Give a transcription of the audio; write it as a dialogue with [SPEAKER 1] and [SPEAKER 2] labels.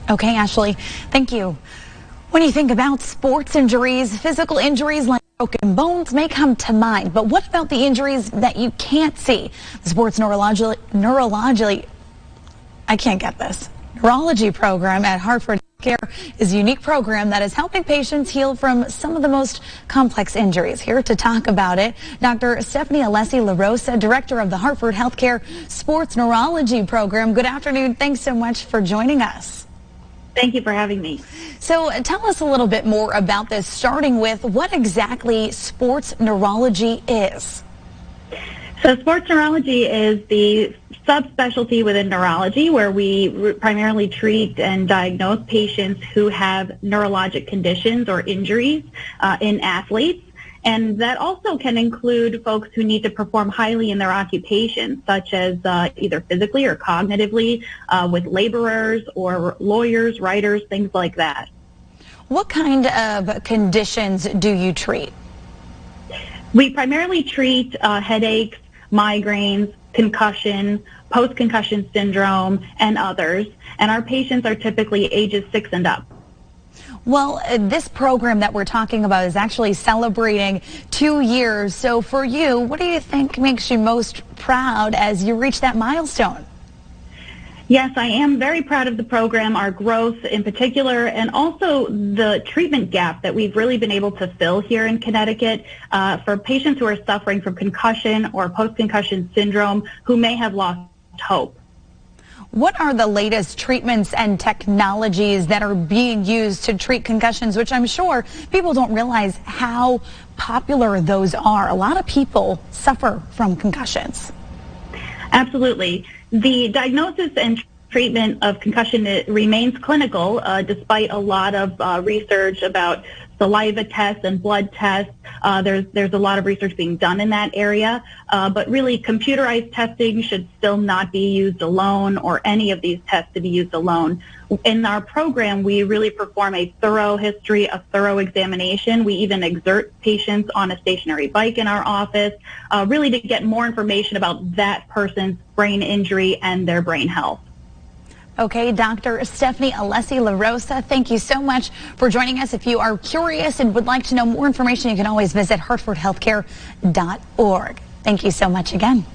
[SPEAKER 1] Okay, Ashley, thank you. When you think about sports injuries, physical injuries like broken bones may come to mind. But what about the injuries that you can't see? The sports neurology program at Hartford Healthcare is a unique program that is helping patients heal from some of the most complex injuries. Here to talk about it, Dr. Stephanie Alessi LaRosa, director of the Hartford Healthcare Sports Neurology Program. Good afternoon. Thanks so much for joining us.
[SPEAKER 2] Thank you for having me.
[SPEAKER 1] So tell us a little bit more about this, starting with what exactly sports neurology is.
[SPEAKER 2] So sports neurology is the subspecialty within neurology where we primarily treat and diagnose patients who have neurologic conditions or injuries in athletes. And that also can include folks who need to perform highly in their occupation, such as either physically or cognitively, with laborers or lawyers, writers, things like that.
[SPEAKER 1] What kind of conditions do you treat?
[SPEAKER 2] We primarily treat headaches, migraines, concussion, post-concussion syndrome, and others. And our patients are typically ages 6 and up.
[SPEAKER 1] Well, this program that we're talking about is actually celebrating 2 years. So for you, what do you think makes you most proud as you reach that milestone?
[SPEAKER 2] Yes, I am very proud of the program, our growth in particular, and also the treatment gap that we've really been able to fill here in Connecticut for patients who are suffering from concussion or post-concussion syndrome who may have lost hope.
[SPEAKER 1] What are the latest treatments and technologies that are being used to treat concussions, which I'm sure people don't realize how popular those are? A lot of people suffer from concussions.
[SPEAKER 2] Absolutely. The diagnosis and treatment of concussion remains clinical despite a lot of research about saliva tests and blood tests. There's a lot of research being done in that area, but really computerized testing should still not be used alone, or any of these tests to be used alone. In our program, we really perform a thorough history, a thorough examination. We even exert patients on a stationary bike in our office, really to get more information about that person's brain injury and their brain health.
[SPEAKER 1] Okay, Dr. Stephanie Alessi LaRosa, thank you so much for joining us. If you are curious and would like to know more information, you can always visit hartfordhealthcare.org. Thank you so much again.